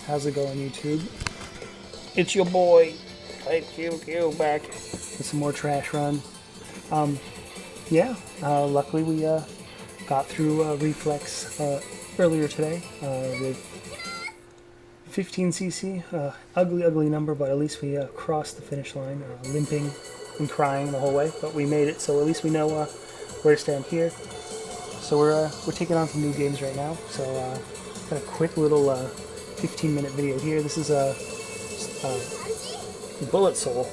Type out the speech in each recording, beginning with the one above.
How's it going, YouTube? It's your boy, Type QQ, back with some more Trash Run. Luckily we got through RefleX earlier today with 15cc. Ugly number, but at least we crossed the finish line, limping and crying the whole way. But we made it, so at least we know where to stand here. So we're taking on some new games right now. So got a quick little 15-minute video here. This is a Bullet Soul.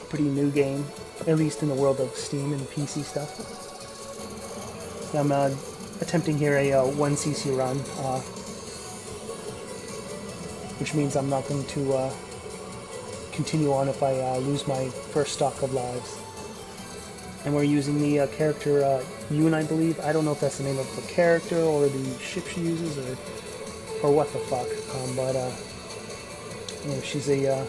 Pretty new game, at least in the world of Steam and PC stuff. I'm attempting here a 1cc run, which means I'm not going to continue on if I lose my first stock of lives. And we're using the character Yoon, I believe. I don't know if that's the name of the character or the ship she uses or what the fuck. She's a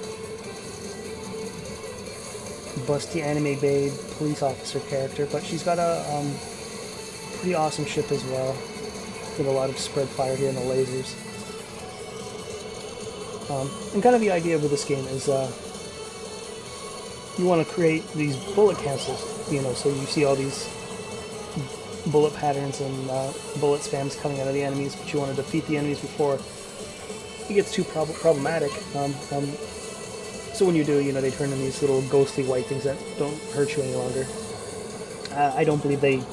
busty anime babe police officer character, but she's got a pretty awesome ship as well, with a lot of spread fire here and the lasers. And kind of the idea with this game is you want to create these bullet cancels, so you see all these bullet patterns and bullet spams coming out of the enemies, but you want to defeat the enemies before it gets too problematic. So when you do, they turn into these little ghostly white things that don't hurt you any longer. I don't believe they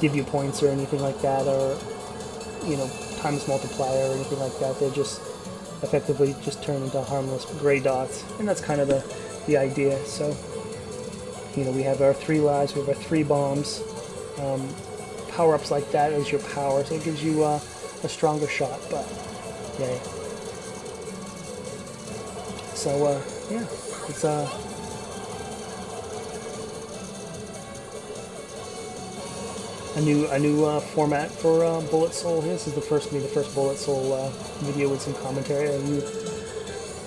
give you points or anything like that, or times multiplier or anything like that. They just effectively just turn into harmless gray dots, and that's kind of the idea. So we have our 3 lives, we have our 3 bombs. Power-ups like that is your power, so it gives you a stronger shot, but yeah. So it's a new format for Bullet Soul here. This is the first Bullet Soul video with some commentary.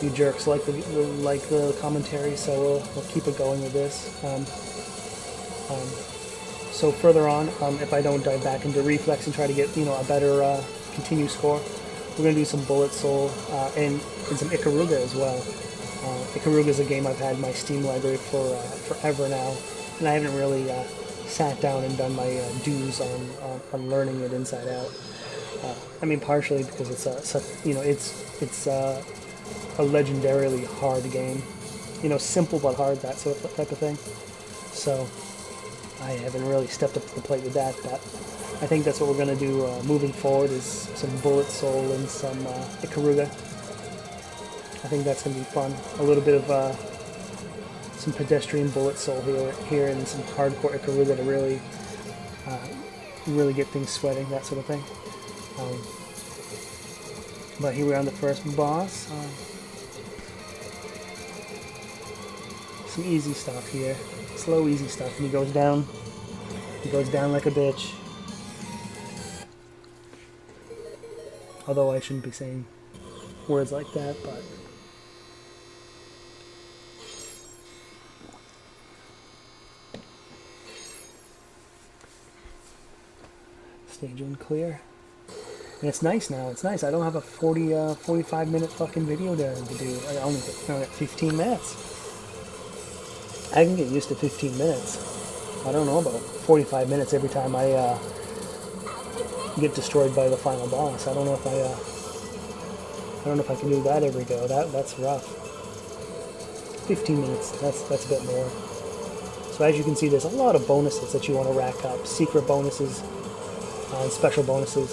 You jerks like the commentary, so we'll keep it going with this. So further on, if I don't dive back into RefleX and try to get a better continue score, we're gonna do some Bullet Soul and some Ikaruga as well. Ikaruga is a game I've had in my Steam library for forever now, and I haven't really sat down and done my dues on learning it inside out. Partially because it's a legendarily hard game, simple but hard, that sort of type of thing. So I haven't really stepped up to the plate with that, but I think that's what we're going to do moving forward, is some Bullet Soul and some Ikaruga. I think that's going to be fun. A little bit of some pedestrian Bullet Soul here and some hardcore Ikaruga to really get things sweating, that sort of thing. But here we are on the first boss. Some easy stuff here. Slow, easy stuff. And he goes down. He goes down like a bitch. Although I shouldn't be saying words like that, but... Stage unclear. And it's nice now. It's nice. I don't have a 45-minute fucking video to do. I only got 15 minutes. I can get used to 15 minutes. I don't know about 45 minutes every time I get destroyed by the final boss. I don't know if I can do that every go. That's rough. 15 minutes. That's a bit more. So as you can see, there's a lot of bonuses that you want to rack up. Secret bonuses and special bonuses.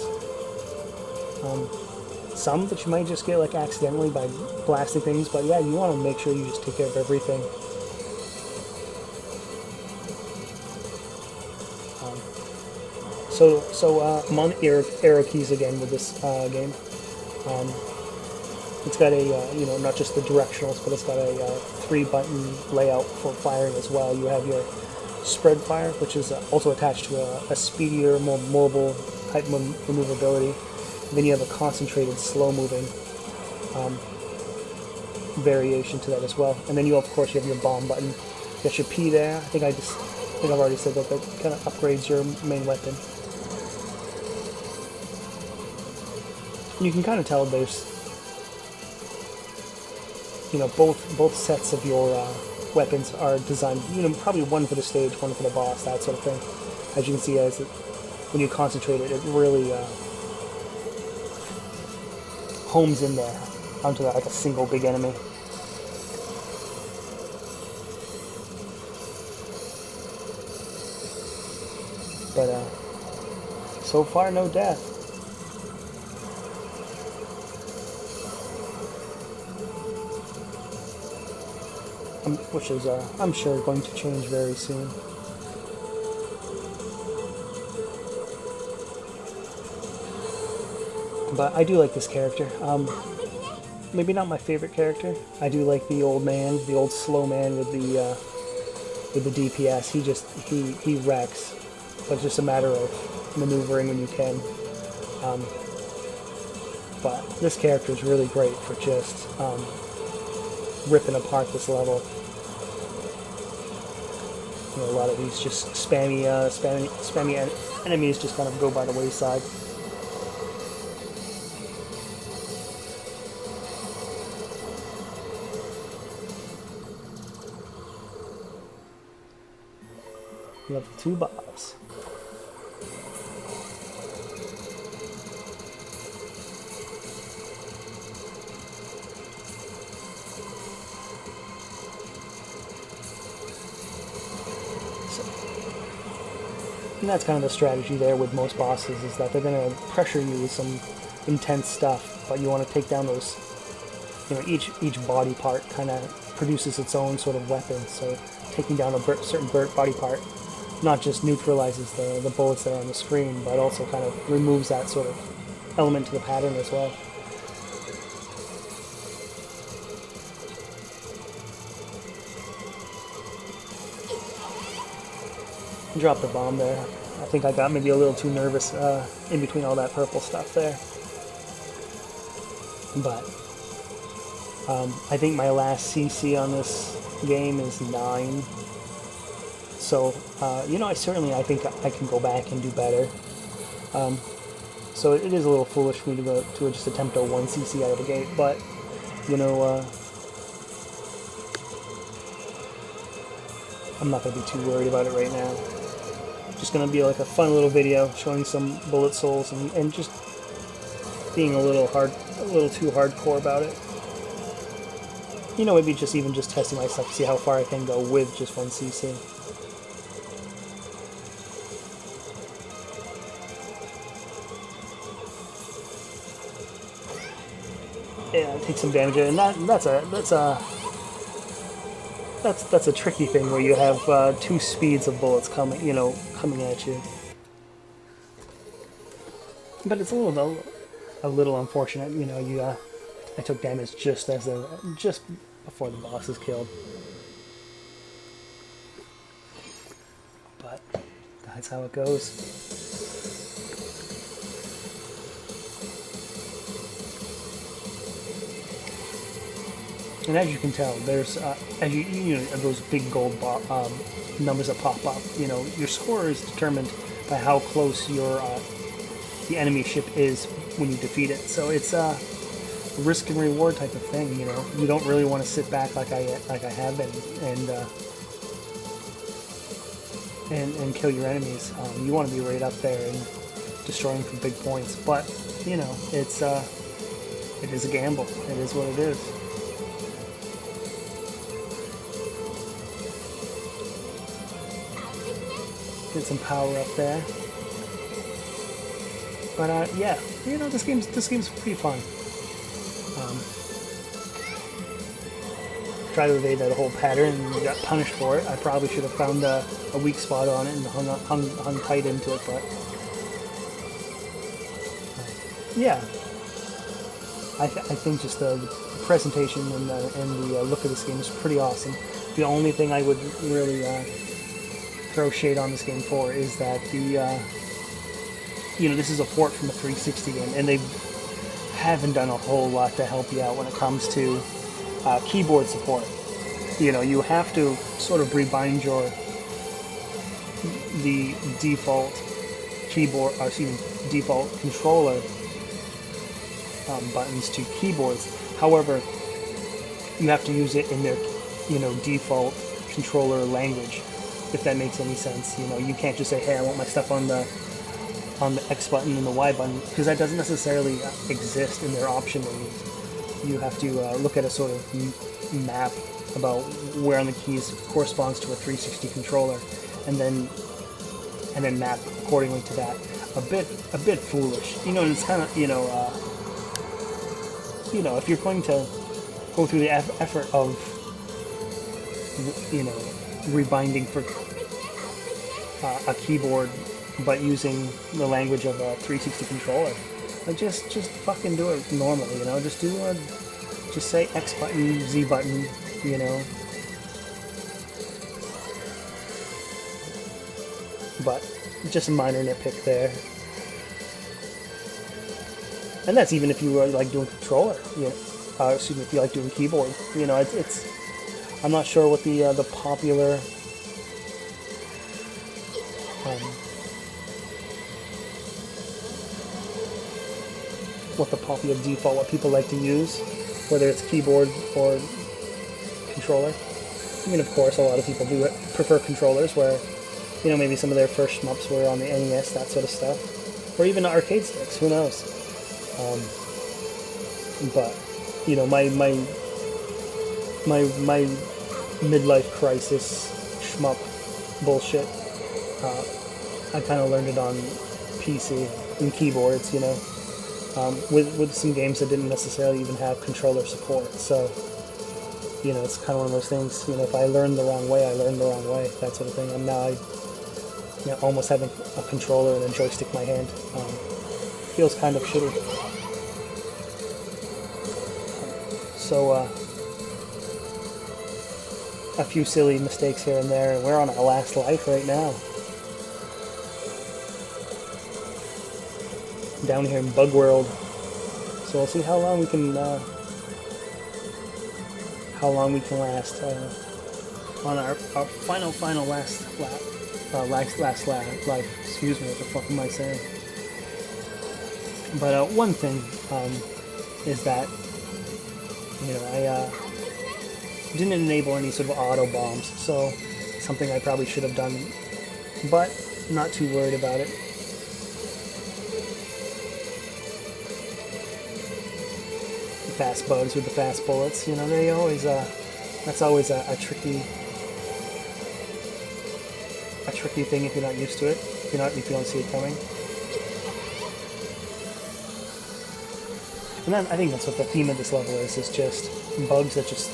Some that you might just get like accidentally by blasting things, but yeah, you want to make sure you just take care of everything. I'm on arrow keys again with this game. It's got a not just the directionals, but it's got a 3-button layout for firing as well. You have your spread fire, which is also attached to a speedier, more mobile type maneuverability. And then you have a concentrated, slow-moving variation to that as well. And then of course you have your bomb button. You got your P there. I think I've already said that kind of upgrades your main weapon. you can kind of tell there's, you know, both sets of your weapons are designed, you know, probably one for the stage, one for the boss, that sort of thing. As you can see, when you concentrate it, it really homes in there onto like a single big enemy. But so far, no death. Which is, I'm sure, going to change very soon. But I do like this character. Maybe not my favorite character. I do like the old man, the old slow man with the DPS. He wrecks. But it's just a matter of maneuvering when you can. But this character is really great for just ripping apart this level. You know, a lot of these just spammy enemies just kind of go by the wayside. Level 2 boss. And that's kind of the strategy there with most bosses, is that they're going to pressure you with some intense stuff, but you want to take down those, you know, each body part kind of produces its own sort of weapon, so taking down a certain body part not just neutralizes the bullets that are on the screen, but also kind of removes that sort of element to the pattern as well. Drop the bomb there. I think I got maybe a little too nervous in between all that purple stuff there. But I think my last CC on this game is 9. So, you know, I think I can go back and do better. So it is a little foolish for me to just attempt a 1 CC out of the gate, but, you know, I'm not going to be too worried about it right now. Just going to be like a fun little video showing some bullet souls and just being a little too hardcore about it. You know, maybe just even just testing myself to see how far I can go with just 1 CC. Yeah, take some damage, and that's a tricky thing where you have 2 speeds of bullets coming at you. But it's a little unfortunate, you know. I took damage just before the boss is killed. But that's how it goes. And as you can tell, there's you know, those big gold numbers that pop up. You know, your score is determined by how close the enemy ship is when you defeat it. So it's a risk and reward type of thing. You know, you don't really want to sit back like I have been and kill your enemies. You want to be right up there and destroying for big points. But you know, it is a gamble. It is what it is. Get some power up there. But yeah, you know, this game's pretty fun. Try to evade that whole pattern and got punished for it. I probably should have found a weak spot on it and hung tight into it, but yeah, I think just the presentation and the look of this game is pretty awesome. The only thing I would really throw shade on this game for is that you know, this is a port from a 360 game, and they haven't done a whole lot to help you out when it comes to keyboard support. You know, you have to sort of rebind the default keyboard, or excuse me, default controller buttons to keyboards. However, you have to use it in their, default controller language, if that makes any sense. You can't just say, hey, I want my stuff on the X button and the Y button, because that doesn't necessarily exist in their option menus. You have to look at a sort of map about where on the keys corresponds to a 360 controller, and then map accordingly to that. A bit foolish, and it's kind of if you're going to go through the effort of rebinding for a keyboard, but using the language of a 360 controller, like just fucking do it normally. Just say X button, Z button. But just a minor nitpick there. And that's even if you like doing controller, excuse me, if you like doing keyboard. It's I'm not sure what the popular default, what people like to use, whether it's keyboard or controller. I mean, of course, a lot of people do prefer controllers, where maybe some of their first shmups were on the NES, that sort of stuff, or even arcade sticks. Who knows? But my midlife crisis shmup bullshit, I kind of learned it on PC and keyboards, with some games that didn't necessarily even have controller support. So, it's kind of one of those things, if I learned the wrong way, I learned the wrong way, that sort of thing. And now almost having a controller and a joystick in my hand feels kind of shitty. So, a few silly mistakes here and there, and we're on our last life right now. Down here in Bug World. So we'll see how long we can last on our final last life. Excuse me, what the fuck am I saying? But one thing is that I didn't enable any sort of auto bombs, so something I probably should have done, but not too worried about it. Fast bugs with the fast bullets, they always that's always a tricky thing if you're not used to it, if you don't see it coming. And then I think that's what the theme of this level is just bugs that just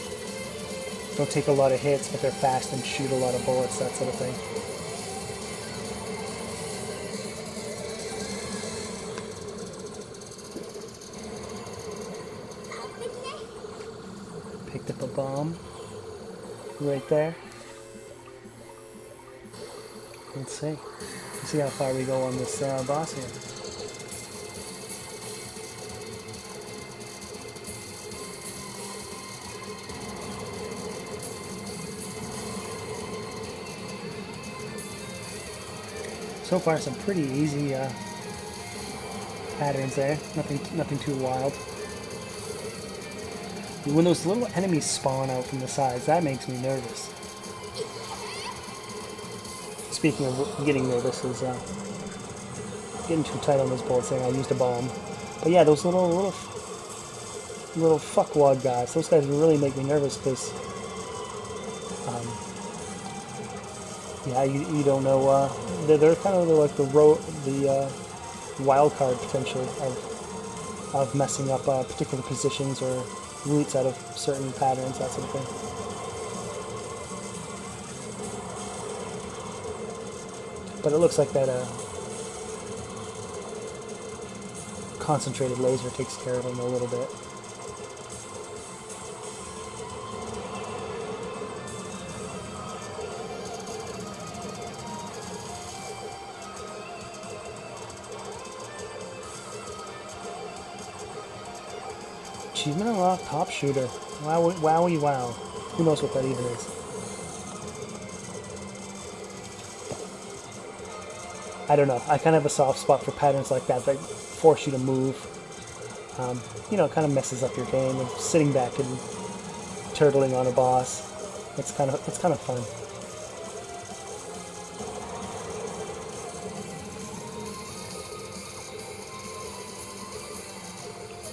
don't take a lot of hits, but they're fast and shoot a lot of bullets, that sort of thing. Picked up a bomb right there. Let's see how far we go on this boss here. So far, some pretty easy patterns there. Nothing too wild. When those little enemies spawn out from the sides, that makes me nervous. Speaking of getting nervous, is getting too tight on those bullets. Saying I used a bomb, but yeah, those little fuckwad guys. Those guys really make me nervous because, yeah, you don't know. They're kind of like the wild card potential of messing up particular positions or routes out of certain patterns, that sort of thing. But it looks like that concentrated laser takes care of them a little bit. Achievement unlocked, top shooter. Wow, wowie wow. Who knows what that even is? I don't know. I kind of have a soft spot for patterns like that force you to move. you know, it kind of messes up your game. And sitting back and turtling on a boss, it's kind of fun.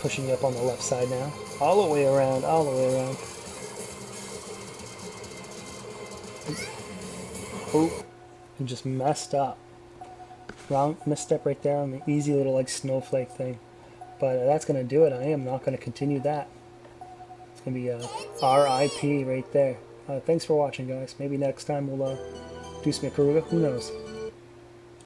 Pushing you up on the left side now, all the way around, all the way around. Oh, you just messed up. Wrong misstep right there on the easy little like snowflake thing. But that's gonna do it. I am not gonna continue that. It's gonna be a RIP right there. Thanks for watching, guys. Maybe next time we'll do some Ikaruga. Who knows?